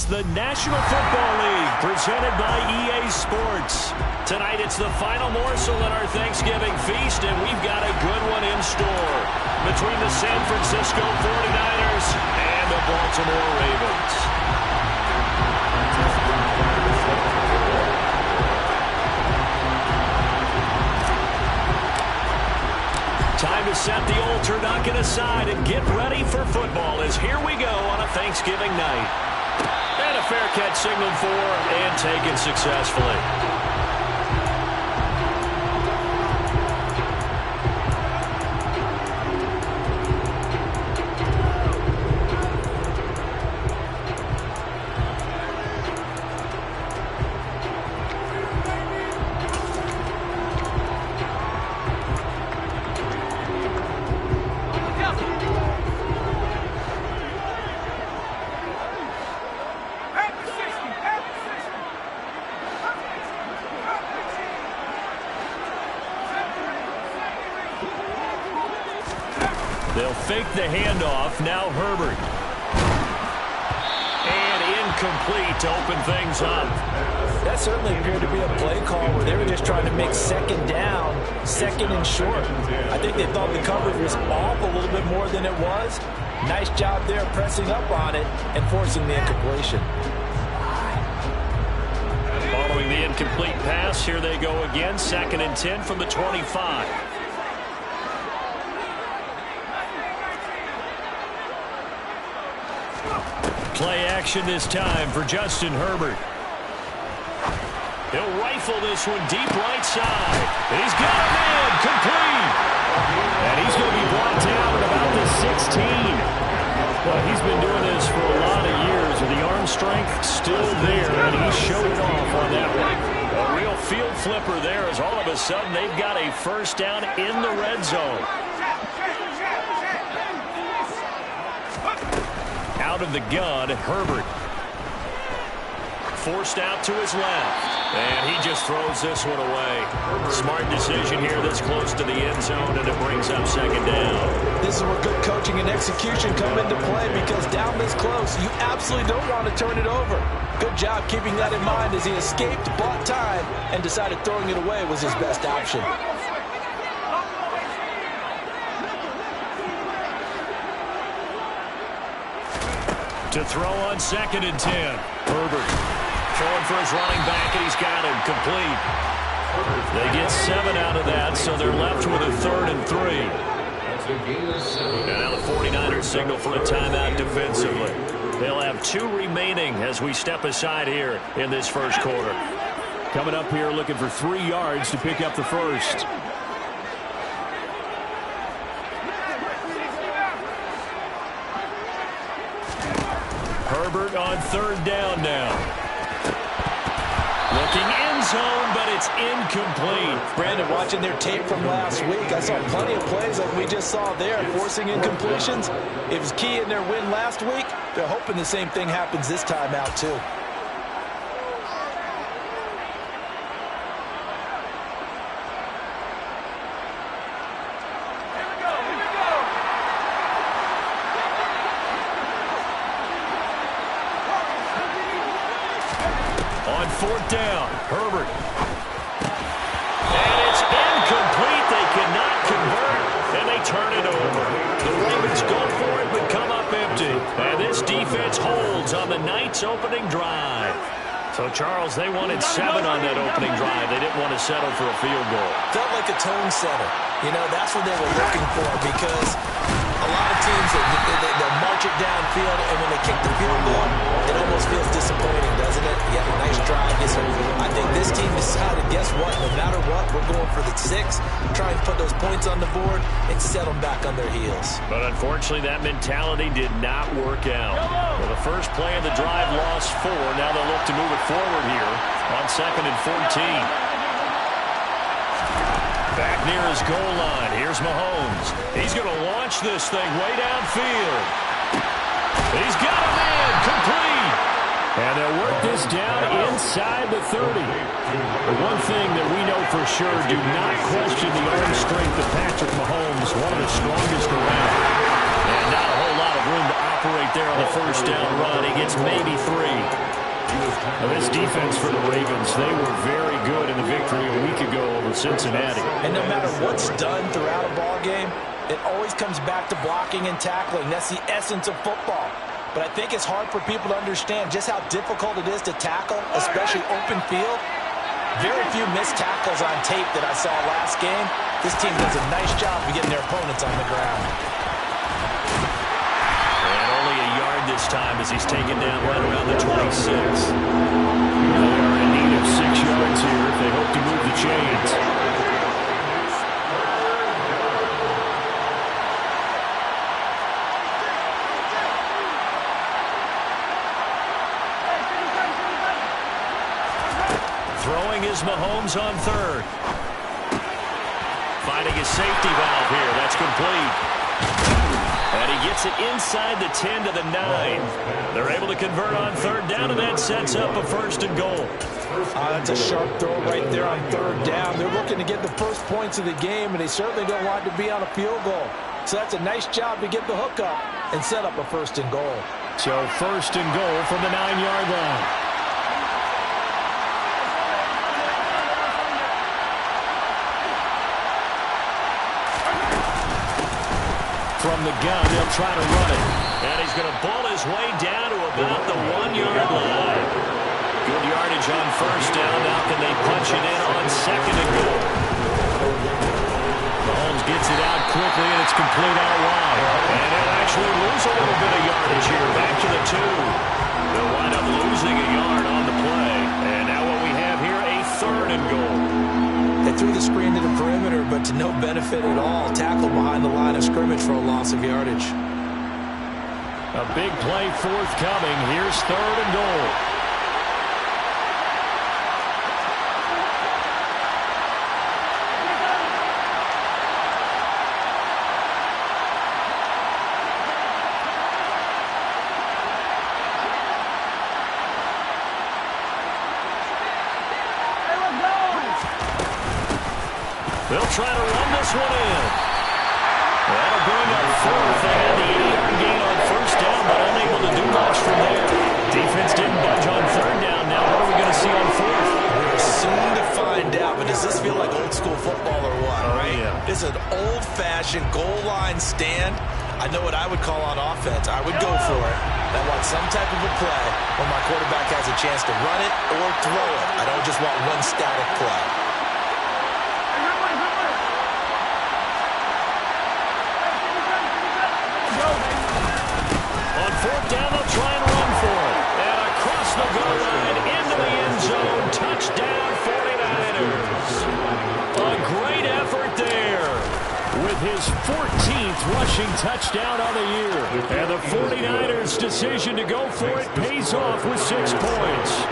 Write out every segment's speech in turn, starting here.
It's the National Football League presented by EA Sports. Tonight it's the final morsel in our Thanksgiving feast, and we've got a good one in store between the San Francisco 49ers and the Baltimore Ravens. Time to set the old turducken aside and get ready for football as here we go on a Thanksgiving night. And a fair catch signaled for and taken successfully. They'll fake the handoff. Now Herbert. And incomplete to open things up. That certainly appeared to be a play call where they were just trying to make second down, second and short. I think they thought the coverage was off a little bit more than it was. Nice job there pressing up on it and forcing the incompletion. Following the incomplete pass, here they go again. 2nd and 10 from the 25. Play action this time for Justin Herbert. He'll rifle this one deep right side. He's got a man complete. And he's going to be brought down at about the 16. Well, he's been doing this for a lot of years. The arm strength still there, and he showed it off on that one. A real field flipper there as all of a sudden they've got a first down in the red zone. Out of the gun, Herbert. Forced out to his left. And he just throws this one away. Smart decision here this close to the end zone, and it brings up 2nd down. This is where good coaching and execution come into play, because down this close, you absolutely don't want to turn it over. Good job keeping that in mind as he escaped, bought time, and decided throwing it away was his best option. To throw on 2nd and 10. Herbert throwing for his running back, and he's got him complete. They get 7 out of that, so they're left with a 3rd and 3. And now the 49ers signal for a timeout defensively. They'll have 2 remaining as we step aside here in this first quarter. Coming up here looking for 3 yards to pick up the first. Herbert on 3rd down now. Looking end zone, but it's incomplete. Brandon, watching their tape from last week, I saw plenty of plays like we just saw there, forcing incompletions. It was key in their win last week. They're hoping the same thing happens this time out, too. On 4th down, Herbert. And it's incomplete. They cannot convert, and they turn it over. The Ravens go for it, but come up empty. And this defense holds on the night's opening drive. So, Charles, they wanted 7 on that opening drive. They didn't want to settle for a field goal. Felt like a tone setter. You know, that's what they were looking for, because a lot of teams, they'll march it downfield, and when they kick the field goal, it almost feels disappointing, doesn't it? You have a nice drive. I think this team decided, guess what? No matter what, we're going for the 6, try and put those points on the board and set them back on their heels. But unfortunately, that mentality did not work out. Well, the first play of the drive lost 4. Now they'll look to move it forward here on 2nd and 14. Back near his goal line. Here's Mahomes. He's going to launch this thing way downfield. He's got a man complete. And they'll work this down inside the 30. The one thing that we know for sure, do not question the arm strength of Patrick Mahomes, one of the strongest around. And not a whole lot of of room to operate there on the first down run. He gets maybe 3. Now, this defense for the Ravens, they were very good in the victory a week ago over Cincinnati. And no matter what's done throughout a ball game, it always comes back to blocking and tackling. That's the essence of football. But I think it's hard for people to understand just how difficult it is to tackle, especially open field. Very few missed tackles on tape that I saw last game. This team does a nice job of getting their opponents on the ground. And only a yard this time as he's taken down right around the 26. They are in need of 6 yards here if they hope to move the chains. Throwing is Mahomes on 3rd. Finding his safety valve here. That's complete. And he gets it inside the 10 to the 9. They're able to convert on 3rd down, and that sets up a 1st and goal. That's a sharp throw right there on 3rd down. They're looking to get the first points of the game, and they certainly don't want it to be on a field goal. So that's a nice job to get the hook up and set up a 1st and goal. So 1st and goal from the 9-yard line. From the gun, they'll try to run it. And he's going to ball his way down to about the 1-yard line. Good yardage on 1st down. Now can they punch it in on 2nd and goal? Mahomes gets it out quickly, and it's complete out wide. And they'll actually lose a little bit of yardage here. Back to the 2. They'll wind up losing a yard on the play. And now what we have here, a 3rd and goal. They threw the screen to the perimeter, but to no benefit at all. Tackled behind the line of scrimmage for a loss of yardage. A big play forthcoming. Here's 3rd and goal. They'll try to run this one in. That'll bring up 4th. They had the 80-yard gain on 1st down, but unable to do much from there. Defense didn't budge on 3rd down. Now what are we going to see on 4th? We're soon to find out, but does this feel like old school football or what, right? Yeah. This is an old-fashioned goal line stand. I know what I would call on offense. I would go for it. I want some type of a play where my quarterback has a chance to run it or throw it. I don't just want one static play. On 4th down, they'll try and run for it. And across the goal line, into the end zone. Touchdown, 49ers. A great effort there with his 14th rushing touchdown on the year. And the 49ers' decision to go for it pays off with 6 points.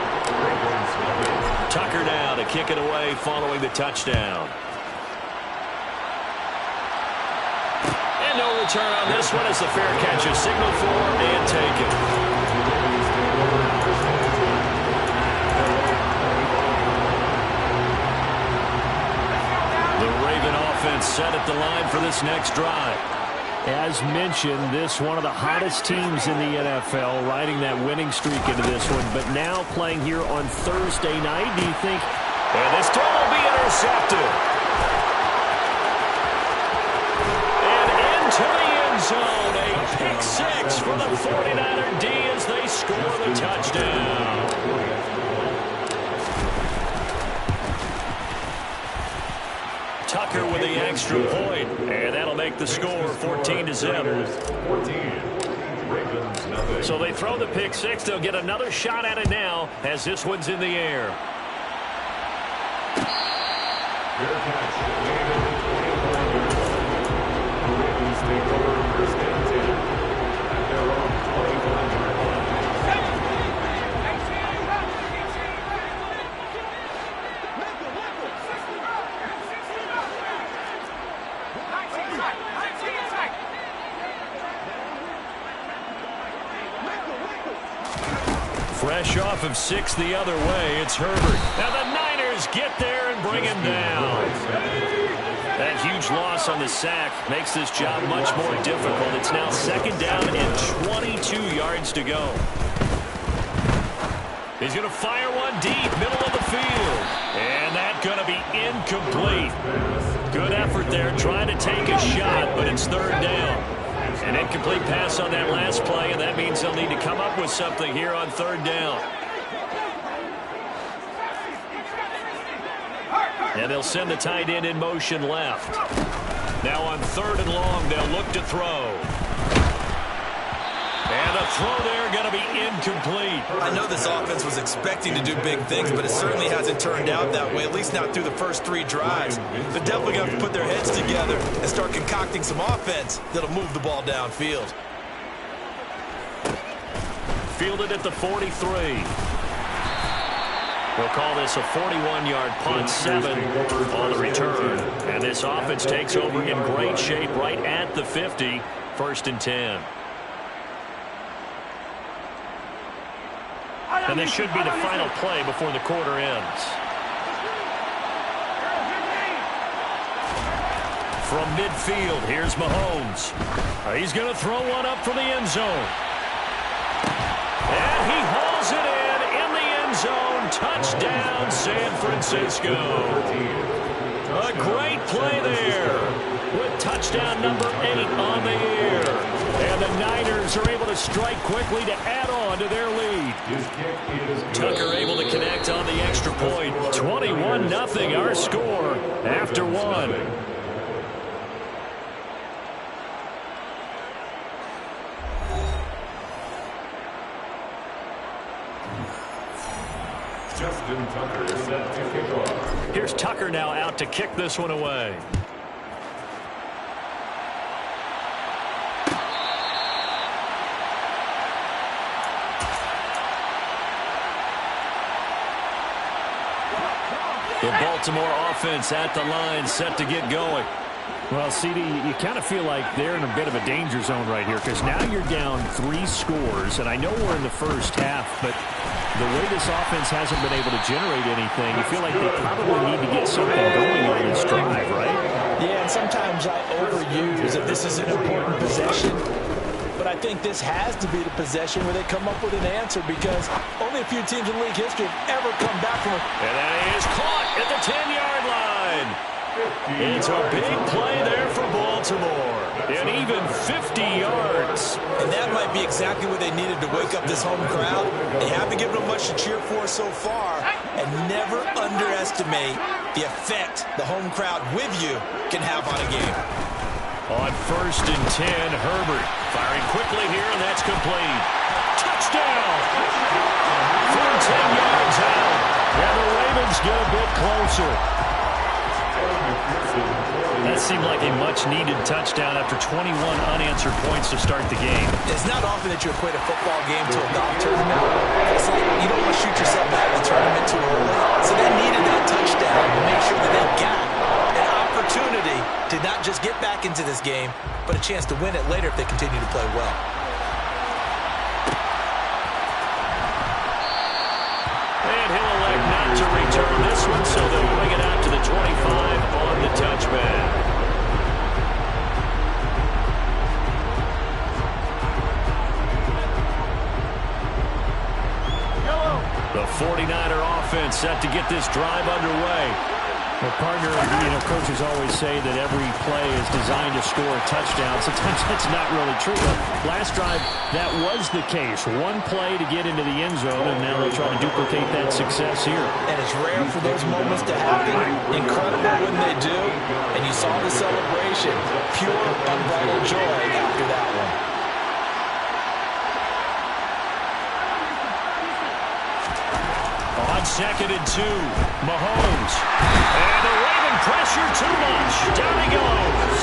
Tucker now to kick it away following the touchdown. No return on this one as the fair catch is signaled for and taken. The Raven offense set at the line for this next drive. As mentioned, this one of the hottest teams in the NFL, riding that winning streak into this one, but now playing here on Thursday night. Do you think this throw will be intercepted? To the end zone, a pick 6 for the 49er D as they score the touchdown. Tucker with the extra point, and that'll make the score 14-0. So they throw the pick 6. They'll get another shot at it now as this one's in the air. Fresh off of 6 the other way, it's Herbert. Now the Niners get there and bring him down. And a huge loss on the sack. Makes this job much more difficult. It's now 2nd down and 22 yards to go. He's going to fire one deep, middle of the field. And that's going to be incomplete. Good effort there, trying to take a shot, but it's 3rd down. An incomplete pass on that last play, and that means they'll need to come up with something here on 3rd down. And they'll send the tight end in motion left. Now on 3rd and long, they'll look to throw. And the throw there going to be incomplete. I know this offense was expecting to do big things, but it certainly hasn't turned out that way, at least not through the first 3 drives. They're definitely going to have to put their heads together and start concocting some offense that'll move the ball downfield. Fielded at the 43. We'll call this a 41-yard punt, 7 on the return. And this offense takes over in great shape right at the 50, 1st and 10. And this should be the final play before the quarter ends. From midfield, here's Mahomes. He's going to throw one up for the end zone. And he hauls it in the end zone. Touchdown, San Francisco. A great play there with touchdown number 8 on the year. And the Niners are able to strike quickly to add on to their lead. Tucker able to connect on the extra point. 21-0 our score after 1. Justin Tucker is set to kick off. Here's Tucker now out to kick this one away. The Baltimore offense at the line, set to get going. Well, CD, you kind of feel like they're in a bit of a danger zone right here because now you're down 3 scores, and I know we're in the first half, but the way this offense hasn't been able to generate anything, you feel like they probably need to get something going on this drive, right? Yeah, and sometimes I overuse that this is an important possession. But I think this has to be the possession where they come up with an answer because only a few teams in league history have ever come back from it. And that is caught at the 10-yard line. It's a big play there for Baltimore. And even 50 yards. And that might be exactly what they needed to wake up this home crowd. They haven't given them much to cheer for so far. And never underestimate the effect the home crowd with you can have on a game. On 1st and 10, Herbert firing quickly here, and that's complete. Touchdown! From 10 yards out. And the Ravens get a bit closer. That seemed like a much-needed touchdown after 21 unanswered points to start the game. It's not often that you equate a football game to a golf tournament. It's like you don't want to shoot yourself out of the tournament too early. So they needed that touchdown to make sure that they got an opportunity to not just get back into this game, but a chance to win it later if they continue to play well. And he'll elect not to return this one, so they'll bring it out to the 25 on the touchback. The 49er offense set to get this drive underway. Well, partner, coaches always say that every play is designed to score a touchdown. Sometimes that's not really true. Last drive, that was the case. One play to get into the end zone, and now they'll try to duplicate that success here. And it's rare for those moments to happen. Incredible when they do. And you saw the celebration. Pure, unbridled joy after that one. On 2nd and 2, Mahomes. And the Raven pressure too much. Down he goes.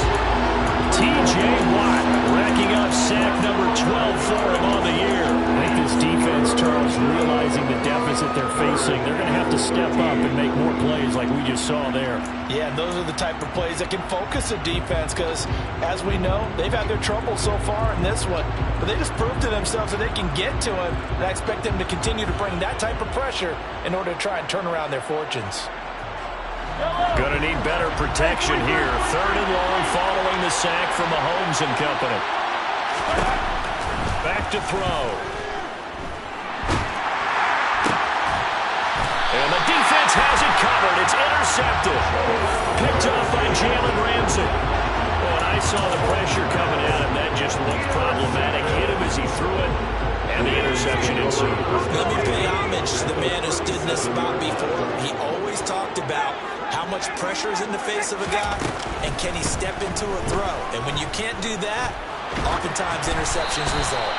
T.J. Watt racking up sack number 12 for him on the year. I think this defense, Charles, realizing the deficit they're facing, they're going to have to step up and make more plays like we just saw there. Yeah, and those are the type of plays that can focus a defense because, as we know, they've had their trouble so far in this one. But they just proved to themselves that they can get to him, and I expect them to continue to bring that type of pressure in order to try and turn around their fortunes. Going to need better protection here. 3rd and long following the sack from Mahomes and company. Back to throw. And the defense has it covered. It's intercepted. Picked off by Jalen Ramsey. When I saw the pressure coming at him, that just looked problematic. Hit him as he threw it, and the interception ensued. Let me pay homage to the man who stood in this spot before. He always talked about how much pressure is in the face of a guy, and can he step into a throw. And when you can't do that, oftentimes interceptions result.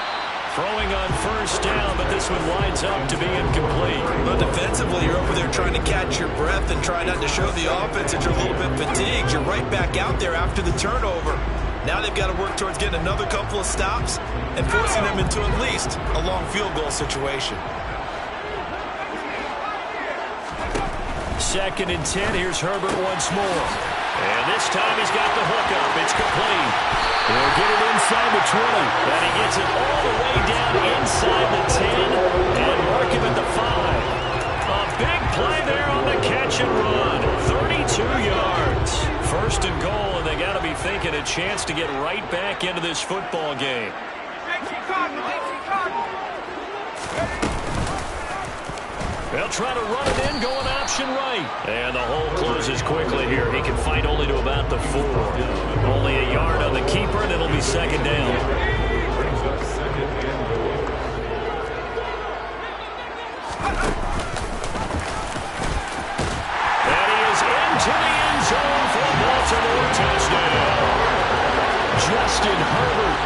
Throwing on 1st down, but this one winds up to be incomplete. But defensively, you're over there trying to catch your breath and try not to show the offense that you're a little bit fatigued. You're right back out there after the turnover. Now they've got to work towards getting another couple of stops and forcing them into at least a long field goal situation. 2nd and 10. Here's Herbert once more. And this time he's got the hook up. It's complete. He'll get it inside the 20. And he gets it all the way down inside the 10. And mark him at the 5. A big play there on the catch and run. 32 yards. 1st and goal, and they got to be thinking a chance to get right back into this football game. They'll try to run it in, going option right. And the hole closes quickly here. He can fight only to about the 4. Only a yard on the keeper, and it'll be 2nd down. And he is into the end zone for a Baltimore touchdown. Justin Herbert,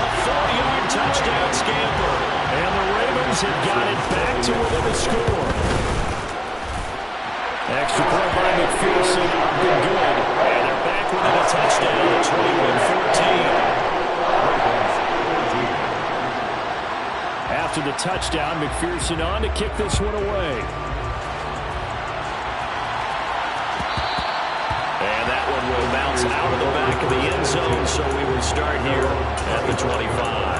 a 4-yard touchdown scamper. And the Ravens have got it back to within a score. Extra point by McPherson, up and good. And they're back within a touchdown at 21-14. After the touchdown, McPherson on to kick this one away. And that one will bounce out of the back of the end zone, so we will start here at the 25.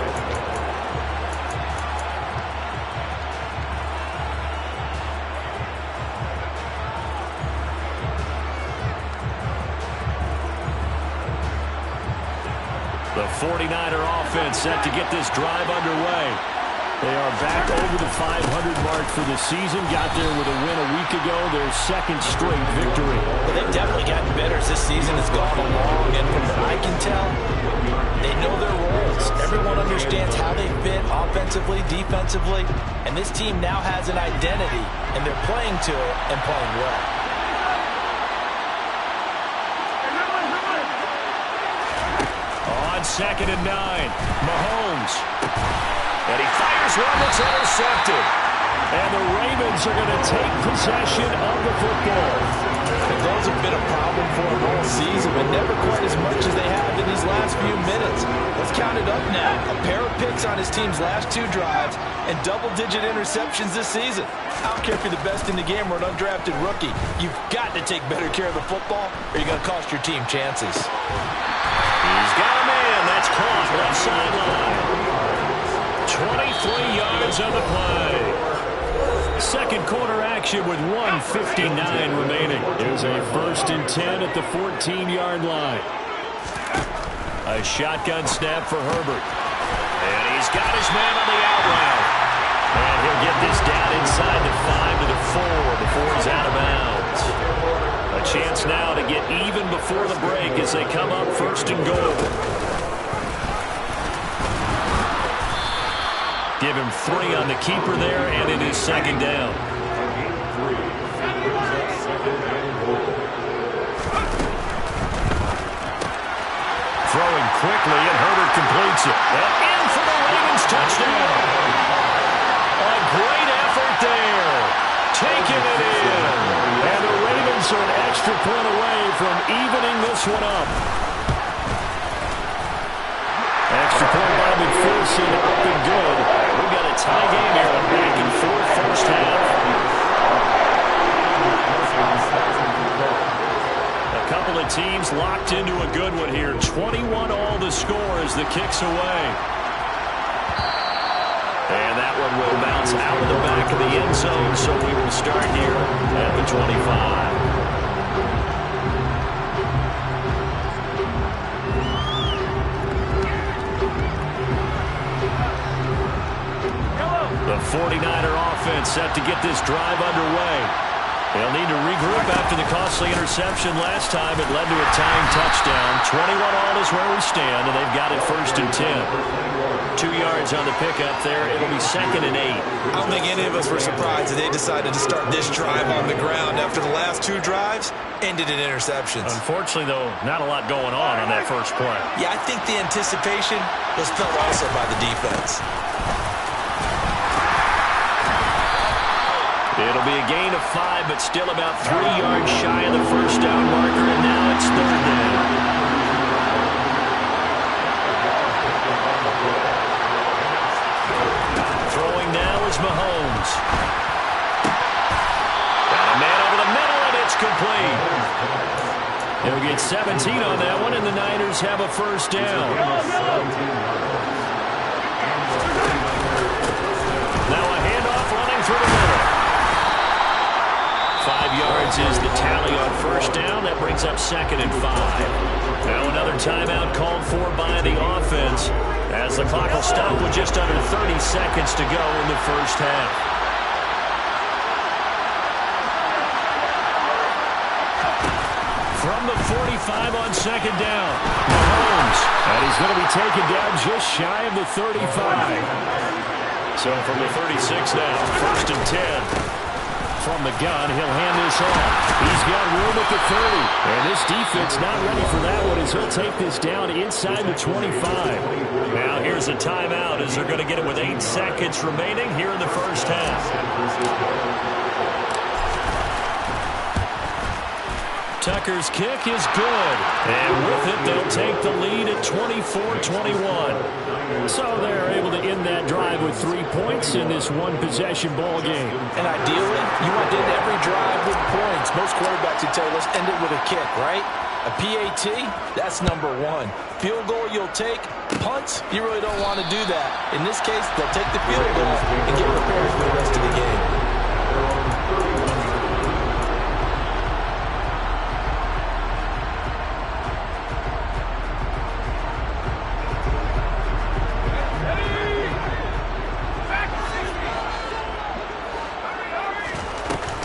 The 49er offense set to get this drive underway. They are back over the 500 mark for the season. Got there with a win a week ago, their 2nd straight victory. Well, they've definitely gotten better as this season has gone along. And from what I can tell, they know their roles. Everyone understands how they fit offensively, defensively. And this team now has an identity, and they're playing to it and playing well. On 2nd and 9, Mahomes. And he fires one that's intercepted. And the Ravens are going to take possession of the football. And those have been a problem for them all season, but never quite as much as they have in these last few minutes. Let's count it up now. A pair of picks on his team's last 2 drives and double-digit interceptions this season. I don't care if you're the best in the game or an undrafted rookie. You've got to take better care of the football or you're going to cost your team chances. He's got a man. That's caught left sideline. 23 yards on the play. 2nd quarter action with 1:59 remaining. Here's a 1st and 10 at the 14-yard line. A shotgun snap for Herbert. And he's got his man on the out route. And he'll get this down inside the 5 to the 4 before he's out of bounds. A chance now to get even before the break as they come up 1st and goal. Give him 3 on the keeper there, and it is 2nd down. Throwing quickly, and Herbert completes it. And in for the Ravens touchdown. A great effort there. Taking it in. And the Ravens are an extra point away from evening this one up. Extra point by McPherson, up and good. We've got a tie game here, a back and forth 1st half. A couple of teams locked into a good one here. 21 all the score as the kick's away. And that one will bounce out of the back of the end zone, so we will start here at the 25. 49er offense set to get this drive underway. They'll need to regroup after the costly interception last time. It led to a tying touchdown. 21-all is where we stand, and they've got it 1st and 10. 2 yards on the pickup there. It'll be 2nd and 8. I don't think any of us were surprised that they decided to start this drive on the ground after the last 2 drives ended in interceptions. Unfortunately, though, not a lot going on that first play. Yeah, I think the anticipation was felt also by the defense. It'll be a gain of 5, but still about 3 yards shy of the first down marker, and now it's 3rd down. Throwing now is Mahomes. Got a man over the middle, and it's complete. He'll get 17 on that one, and the Niners have a first down. Now a handoff running through the middle. 5 yards is the tally on first down. That brings up 2nd and 5. Now another timeout called for by the offense as the clock will stop with just under 30 seconds to go in the first half. From the 45 on 2nd down, Mahomes. And he's going to be taken down just shy of the 35. So from the 36 now, 1st and 10. From the gun, he'll hand this off. He's got room at the 30. And this defense not ready for that one as he'll take this down inside the 25. Now here's a timeout as they're going to get it with 8 seconds remaining here in the first half. Tucker's kick is good. And with it, they'll take the lead at 24-21. So they're able to end that drive with 3 points in this one-possession ball game. And ideally, you want to end every drive with points. Most quarterbacks would tell you, let's end it with a kick, right? A PAT, that's number 1. Field goal you'll take. Punts, you really don't want to do that. In this case, they'll take the field goal and get prepared for the rest of the game.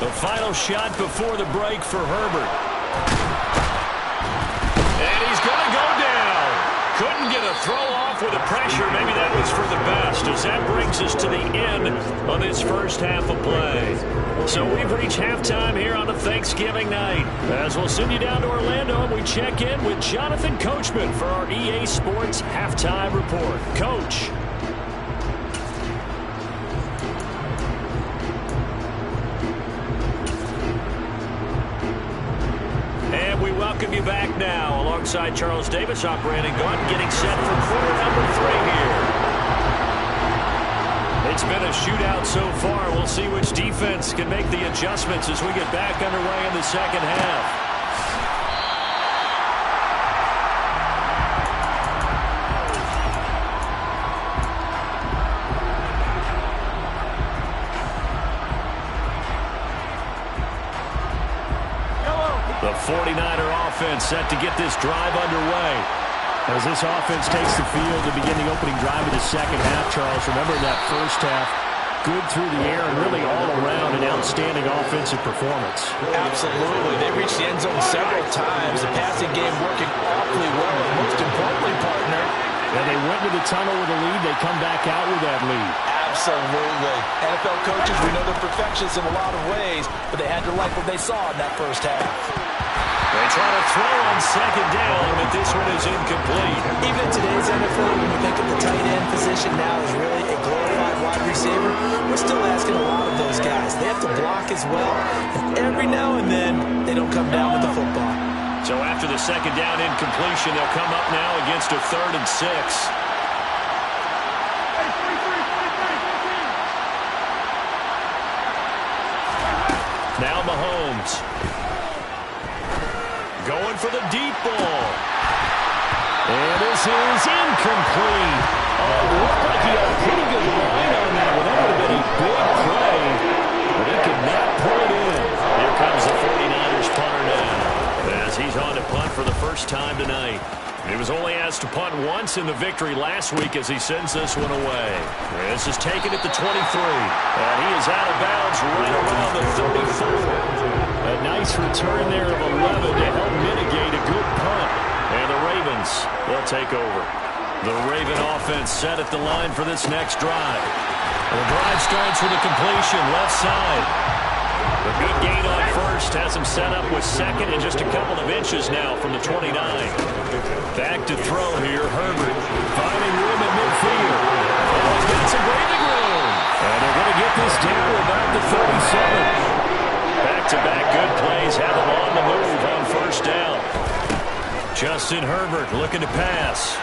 The final shot before the break for Herbert. And he's going to go down. Couldn't get a throw off with the pressure. Maybe that was for the best, as that brings us to the end of this first half of play. So we've reached halftime here on a Thanksgiving night. As we'll send you down to Orlando, we check in with Jonathan Coachman for our EA Sports Halftime Report. Coach. We welcome you back now alongside Charles Davis. I'm Brandon Gaudin getting set for quarter number 3 here. It's been a shootout so far. We'll see which defense can make the adjustments as we get back underway in the second half. The 49er offense set to get this drive underway. As this offense takes the field to begin the opening drive of the second half, Charles, remember that first half, good through the air and really all around an outstanding offensive performance. Absolutely. They reached the end zone several times. The passing game working awfully well. And most importantly, partner, and they went to the tunnel with a lead. They come back out with that lead. Absolutely. NFL coaches, we know they're perfectionists in a lot of ways, but they had to like what they saw in that first half. They try to throw on second down, but this one is incomplete. Even in today's NFL, when we think of the tight end position now as really a glorified wide receiver, we're still asking a lot of those guys. They have to block as well, and every now and then, they don't come down with the football. So after the second down incompletion, they'll come up now against a 3rd and 6. Now Mahomes. Going for the deep ball. And this is incomplete. Oh, looked like he had a pretty good line on that one. That would have been a big play, but he could not pull it in. Here comes the 49ers punter now, as he's on to punt for the first time tonight. He was only asked to punt once in the victory last week as he sends this one away. This is taken at the 23. And he is out of bounds right around the 34. A nice return there of 11 to help mitigate a good punt. And the Ravens will take over. The Raven offense set at the line for this next drive. The drive starts with a completion left side. A good gain on first has him set up with second and just a couple of inches now from the 29. Back to throw here, Herbert finding room in midfield. Oh, he's got some breathing room. And they're going to get this down to about the 37. Back-to-back good plays have them on the move on first down. Justin Herbert looking to pass.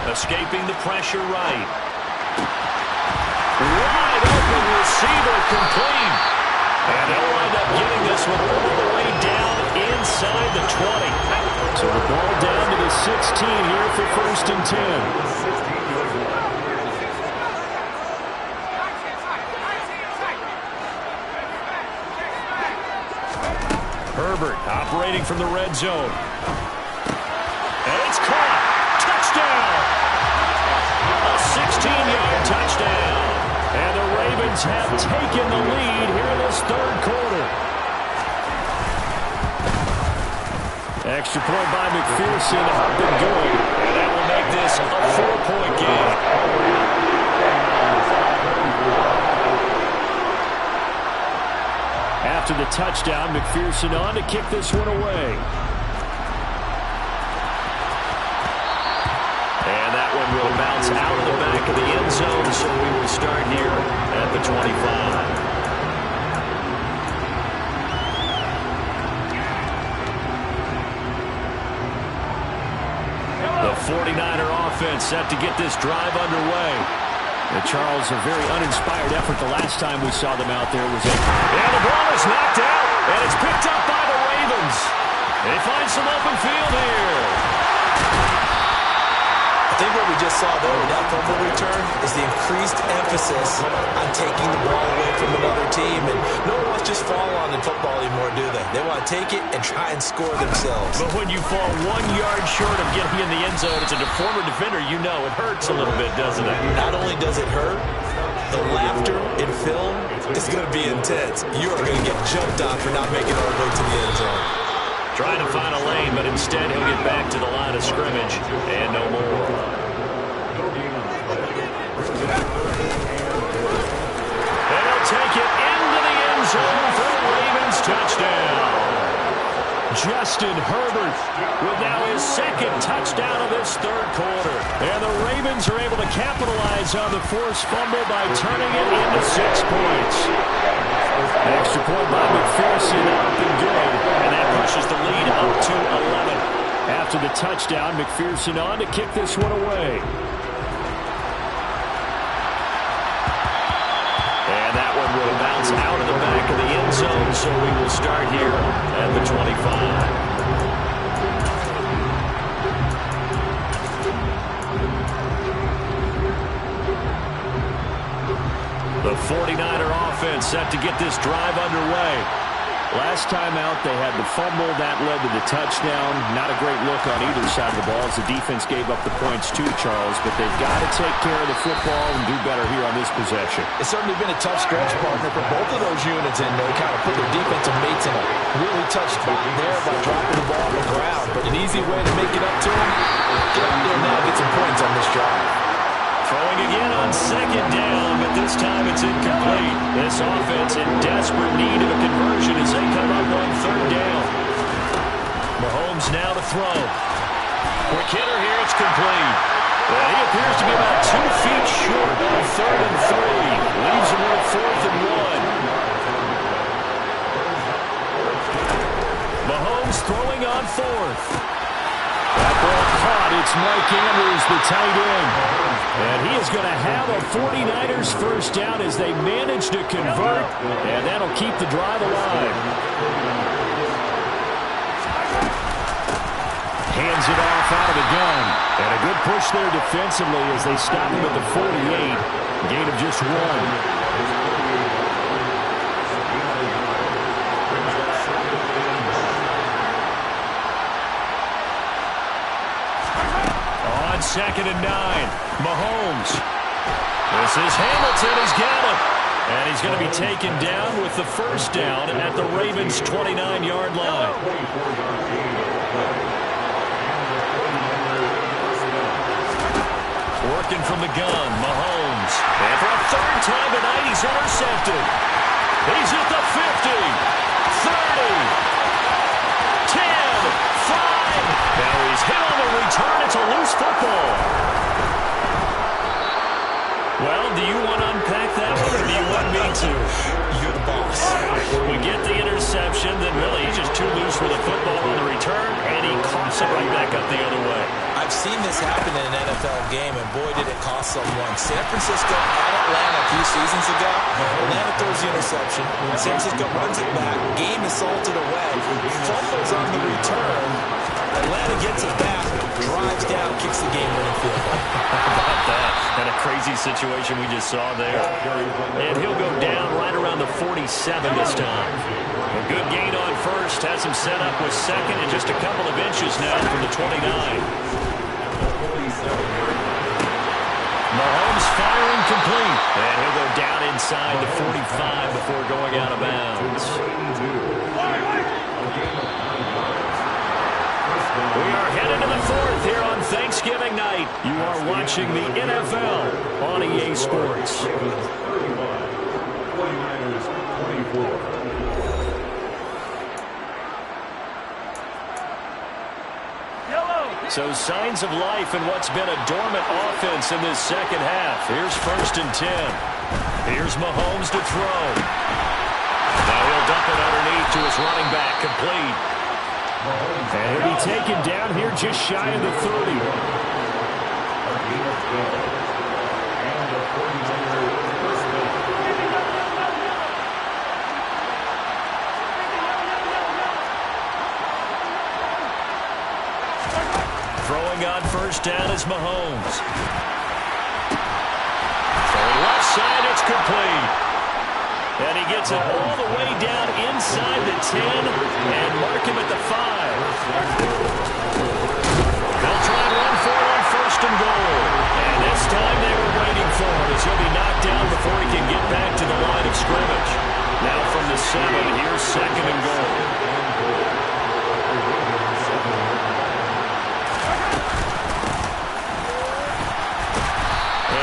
Escaping the pressure right. Wide open receiver complete. And they'll wind up getting this one all the way down inside the 20. So the ball down to the 16 here for 1st and 10. Herbert operating from the red zone. And it's caught. Touchdown. A 16-yard touchdown. And the Ravens have taken the lead here in this third quarter. Extra point by McPherson up and good. And that will make this a 4-point game. After the touchdown, McPherson on to kick this one away. And that one will bounce out of the back of the end zone, so we will start here at the 25. The 49er offense set to get this drive underway. Charles, a very uninspired effort the last time we saw them out there was it. And the ball is knocked out, and it's picked up by the Ravens. They find some open field here. I think what we just saw there with that fumble return is the increased emphasis on taking the ball away from another team. And no one wants just fall on in football anymore, do they? They want to take it and try and score themselves. But when you fall 1 yard short of getting in the end zone as a former defender, you know it hurts a little bit, doesn't it? Not only does it hurt, the laughter in film is going to be intense. You are going to get jumped on for not making our way to the end zone. Trying to find a lane, but instead he'll get back to the line of scrimmage and no more. They'll take it into the end zone for the Ravens touchdown. Justin Herbert with now his second touchdown of this third quarter. And the Ravens are able to capitalize on the forced fumble by turning it into 6 points. An extra point by McPherson up and good. And that pushes the lead up to 11. After the touchdown, McPherson on to kick this one away. And that one will bounce out of the back of the end zone, so we will start here at the 25. The 49er offense set to get this drive underway. Last time out, they had the fumble. That led to the touchdown. Not a great look on either side of the ball as the defense gave up the points too, Charles. But they've got to take care of the football and do better here on this possession. It's certainly been a tough stretch, partner, for both of those units, and they kind of put their defensive mates in a really tough spot there by dropping the ball on the ground. But an easy way to make it up to them, get out there now and get some points on this drive. Throwing again on second down, but this time it's incomplete. This offense in desperate need of a conversion as they come up on third down. Mahomes now to throw. Quick hitter here, it's complete. Well, he appears to be about 2 feet short on 3rd and 3. Leaves him with 4th and 1. Mahomes throwing on 4th. That ball caught. It's Mike Andrews, the tight end. And he is going to have a 49ers first down as they manage to convert, and that'll keep the drive alive. Hands it off out of the gun. And a good push there defensively as they stop him at the 48. Gain of just 1. 2nd and 9. Mahomes. This is Hamilton. He's got it. And he's going to be taken down with the first down at the Ravens' 29-yard line. Working from the gun, Mahomes. And for a third time tonight, he's intercepted. He's at the 50, 30, 10, 5. Now he's hit on the return. It's a loose football. Well, do you want to unpack that one, or do you want me to? You're the boss. We get the interception, then really he's just too loose for the football on the return, and he coughs it right back up the other way. I've seen this happen in an NFL game, and boy, did it cost someone. San Francisco at Atlanta a few seasons ago. Atlanta throws the interception. San Francisco runs it back. Game is salted away. Fumbles on the return. Atlanta gets it back, drives down, kicks the game-winning field goal. How about that? And a crazy situation we just saw there. And he'll go down right around the 47 this time. A good gain on first. Has him set up with second and just a couple of inches now from the 29. Mahomes firing complete. And he'll go down inside the 45 before going out of bounds. We are headed to the fourth here on Thanksgiving night. You are watching the NFL on EA Sports. So signs of life in what's been a dormant offense in this second half. Here's 1st and 10. Here's Mahomes to throw. Now he'll dump it underneath to his running back, complete. And he'll be taken down here just shy of the 30. Throwing on first down is Mahomes. Throwing left side, it's complete. And he gets it all the way down inside the 10 and mark him at the 5. They'll try and run for it on 1st and goal. And this time they were waiting for him as he'll be knocked down before he can get back to the line of scrimmage. Now from the 7, here's 2nd and goal.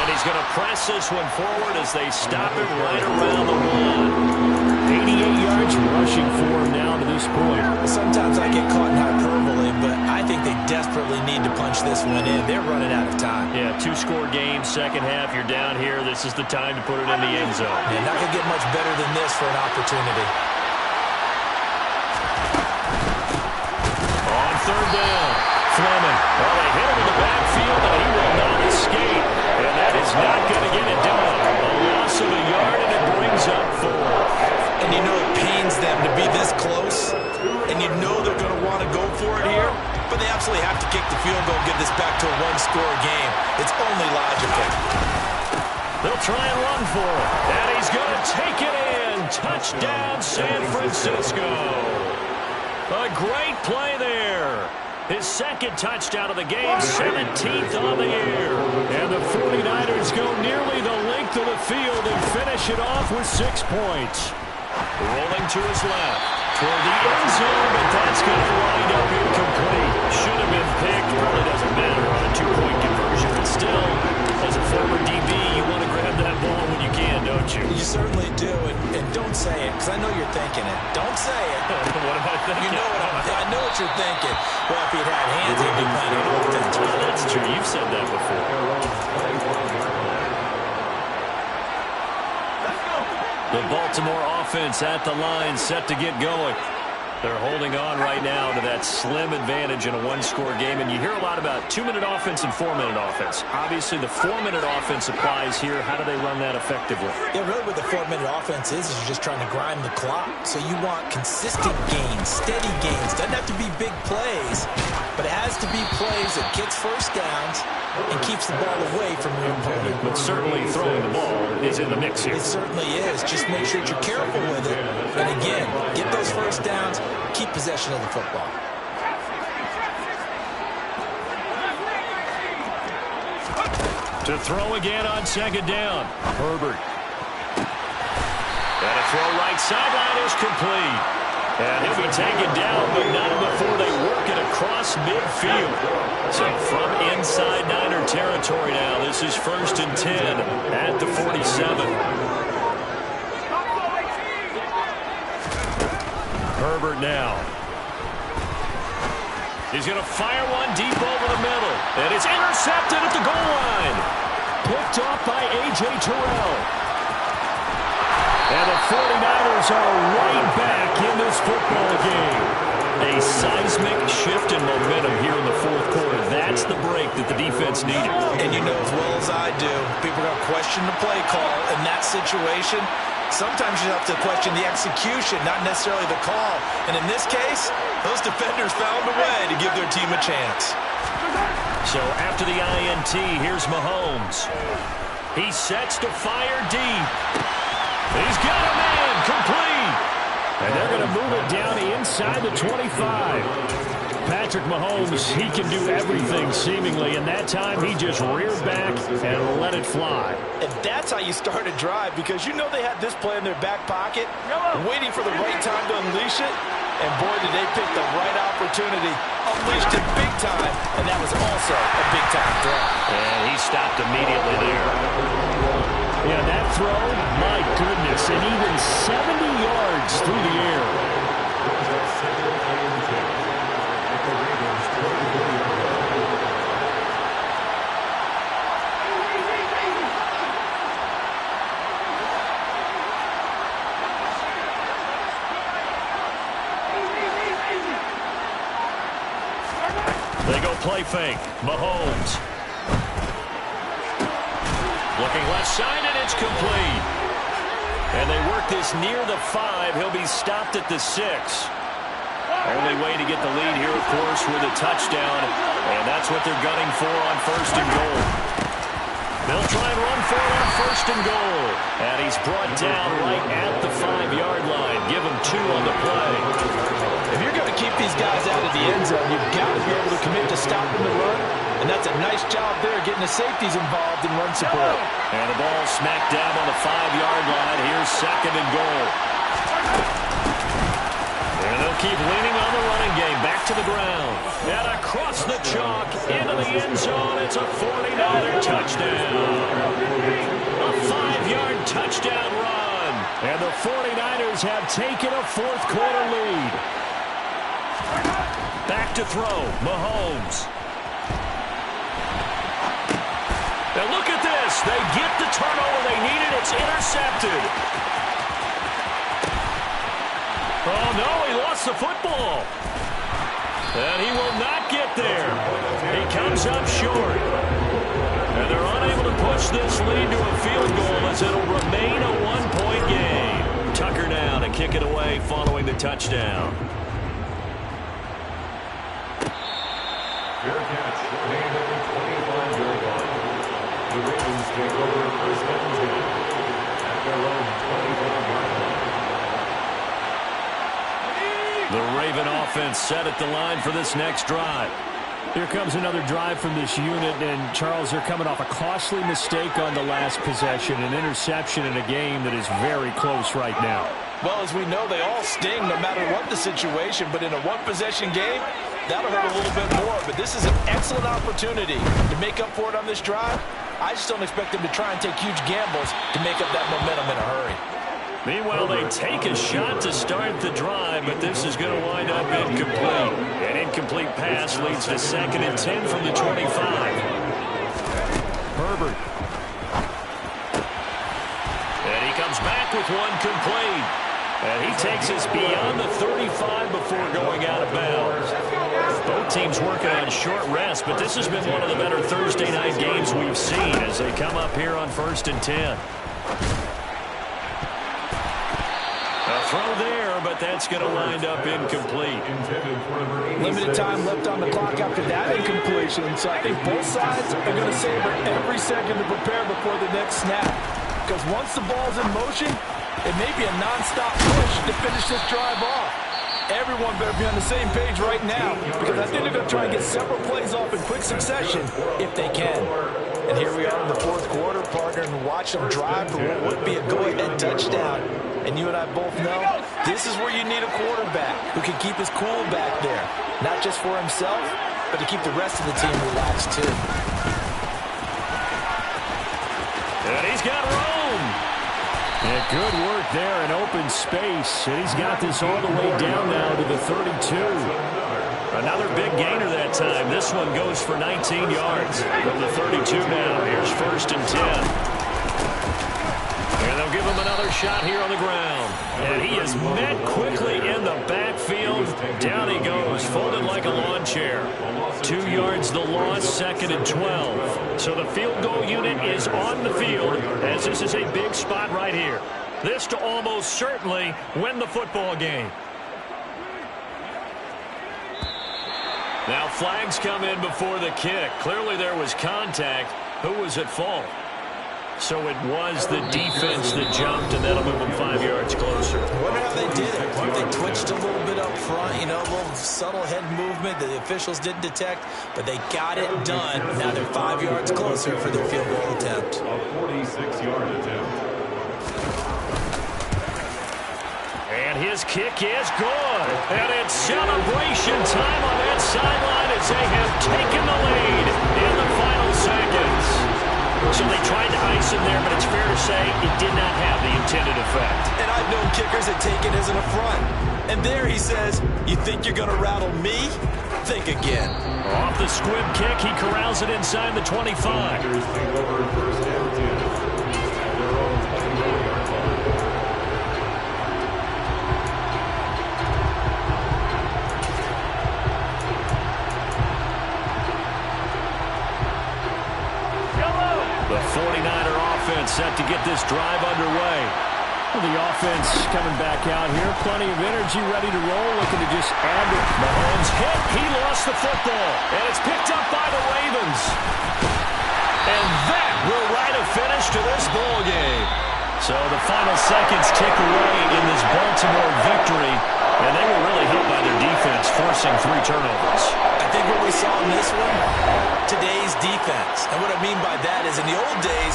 He's going to press this one forward as they stop it right around the 1. 88 yards rushing for him now to this point. Sometimes I get caught in hyperbole, but I think they desperately need to punch this one in. They're running out of time. Yeah, 2-score game, second half. You're down here. This is the time to put it in the end zone. Yeah, not going to get much better than this for an opportunity. On 3rd down, Fleming. Well, they hit him in the backfield, and he will not escape. And that is not going to get it done. A loss of a yard, and it brings up 4. And you know it pains them to be this close, and you know they're going to want to go for it here, but they absolutely have to kick the field goal and get this back to a 1-score game. It's only logical. They'll try and run for it, and he's going to take it in. Touchdown, San Francisco. A great play there. His second touchdown of the game, 17th on the year. And the 49ers go nearly the length of the field and finish it off with 6 points. Rolling to his left toward the end zone, but that's going to wind up incomplete. Should have been picked. Probably doesn't matter on a 2-point conversion, but still, as a former DB, you want to grab that ball when you can, don't you? You certainly do, and don't say it, because I know you're thinking it. Don't say it. What am I thinking? You know I know what you're thinking. Well, if he'd had hands, he'd be playing on offense. Well, that's true. You've said that before. The Baltimore offense at the line, set to get going. They're holding on right now to that slim advantage in a 1-score game. And you hear a lot about 2-minute offense and 4-minute offense. Obviously, the 4-minute offense applies here. How do they run that effectively? Yeah, really what the 4-minute offense is you're just trying to grind the clock. So you want consistent gains, steady gains. Doesn't have to be big plays, but it has to be plays that gets first downs and keeps the ball away from your opponent. But certainly throwing the ball is in the mix here. It certainly is. Just make sure that you're careful with it. And again, get those first downs, keep possession of the football. To throw again on second down. Herbert. And a throw right sideline is complete. And he'll be taken down, but not before they work it across midfield. So from inside Niner territory now, this is 1st and 10 at the 47. Herbert now. He's going to fire one deep over the middle. And it's intercepted at the goal line. Picked off by A.J. Terrell. And the 49ers are right back in this football game. A seismic shift in momentum here in the fourth quarter. That's the break that the defense needed. And you know as well as I do, people are going to question the play call in that situation. Sometimes you have to question the execution, not necessarily the call. And in this case, those defenders found a way to give their team a chance. So after the INT, here's Mahomes. He sets to fire deep. He's got a man complete. And they're going to move it down inside the 25. Patrick Mahomes, he can do everything seemingly, and that time he just reared back and let it fly. And that's how you start a drive, because you know they had this play in their back pocket, waiting for the right time to unleash it. And boy, did they pick the right opportunity. Unleashed it big time, and that was also a big-time throw. And he stopped immediately there. Yeah, that throw, my goodness, and even 70 yards through the air. They go play fake. Mahomes. Looking left side, and it's complete. And they work this near the 5. He'll be stopped at the 6. Only way to get the lead here, of course, with a touchdown. And that's what they're gunning for on 1st and goal. They'll try and run for it on 1st and goal. And he's brought down right at the 5-yard line. Give him 2 on the play. If you're going to keep these guys out of the end zone, you've got to be able to commit to stopping the run. And that's a nice job there, getting the safeties involved in run support. And the ball smacked down on the 5-yard line. Here's 2nd and goal. And they'll keep leaning on the running game. Back to the ground. And across the chalk, into the end zone. It's a 49er touchdown. A 5-yard touchdown run. And the 49ers have taken a fourth-quarter lead. Back to throw. Mahomes. Now look at this. They get the turnover they needed. It's intercepted. Oh, no, he lost the football. And he will not get there. He comes up short. And they're unable to push this lead to a field goal as it'll remain a one-point game. Tucker now to kick it away following the touchdown. Fair catch, made at the 25-yard line. The Ravens take over 1st and 10 at their own 25-yard line. The Raven offense set at the line for this next drive. Here comes another drive from this unit, and Charles, they're coming off a costly mistake on the last possession, an interception in a game that is very close right now. Well, as we know, they all sting no matter what the situation, but in a one-possession game, that'll hurt a little bit more. But this is an excellent opportunity to make up for it on this drive. I just don't expect them to try and take huge gambles to make up that momentum in a hurry. Meanwhile, they take a shot to start the drive, but this is going to wind up incomplete. An incomplete pass leads to 2nd and 10 from the 25. Herbert. And he comes back with one complete. And he takes us beyond the 35 before going out of bounds. Both teams working on short rest, but this has been one of the better Thursday night games we've seen as they come up here on 1st and 10. A throw there, but that's going to wind up incomplete. Limited time left on the clock after that incompletion, so I think both sides are going to savor every second to prepare before the next snap. Because once the ball's in motion, it may be a non-stop push to finish this drive off. Everyone better be on the same page right now, because I think they're going to try and get several plays off in quick succession if they can. And here we are in the fourth quarter, partner, and watch them drive for what would be a go-ahead touchdown. And you and I both know this is where you need a quarterback who can keep his cool back there. Not just for himself, but to keep the rest of the team relaxed too. And he's got room. And good work there in open space. And he's got this all the way down now to the 32. Another big gainer that time. This one goes for 19 yards from the 32 now. Here's 1st and 10. And they'll give him another shot here on the ground. And he is met quickly in the backfield. Down he goes, folded like a lawn chair. 2 yards the loss, 2nd and 12. So the field goal unit is on the field as this is a big spot right here. This to almost certainly win the football game. Now flags come in before the kick. Clearly there was contact. Who was at fault? So it was the defense that jumped, and that'll move them 5 yards closer. I wonder how they did it. I think they twitched a little bit up front, you know, a little subtle head movement that the officials didn't detect, but they got it done. Now they're 5 yards closer for their field goal attempt. A 46-yard attempt. And his kick is good. And it's celebration time on that sideline as they have taken the lead in the final seconds. So they tried to ice him there, but it's fair to say it did not have the intended effect. And I've known kickers that take it as an affront. And there he says, you think you're going to rattle me? Think again. Off the squib kick, he corrals it inside the 25. Packers take over 1st and 10 at their own 21-yard line. The 49er offense set to get this drive underway. Well, the offense coming back out here. Plenty of energy, ready to roll, looking to just add to Mahomes hit. He lost the football, and it's picked up by the Ravens. And that will write a finish to this ball game. So the final seconds tick away in this Baltimore victory, and they were really helped by their defense, forcing 3 turnovers. I think what we saw in this one, today's defense. And what I mean by that is in the old days,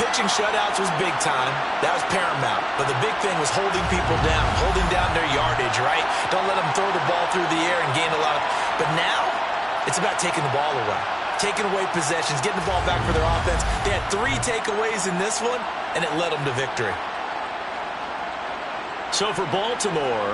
pitching shutouts was big time. That was paramount. But the big thing was holding people down, holding down their yardage, right? Don't let them throw the ball through the air and gain a lot of... But now, it's about taking the ball away. Taking away possessions, getting the ball back for their offense. They had 3 takeaways in this one, and it led them to victory. So for Baltimore...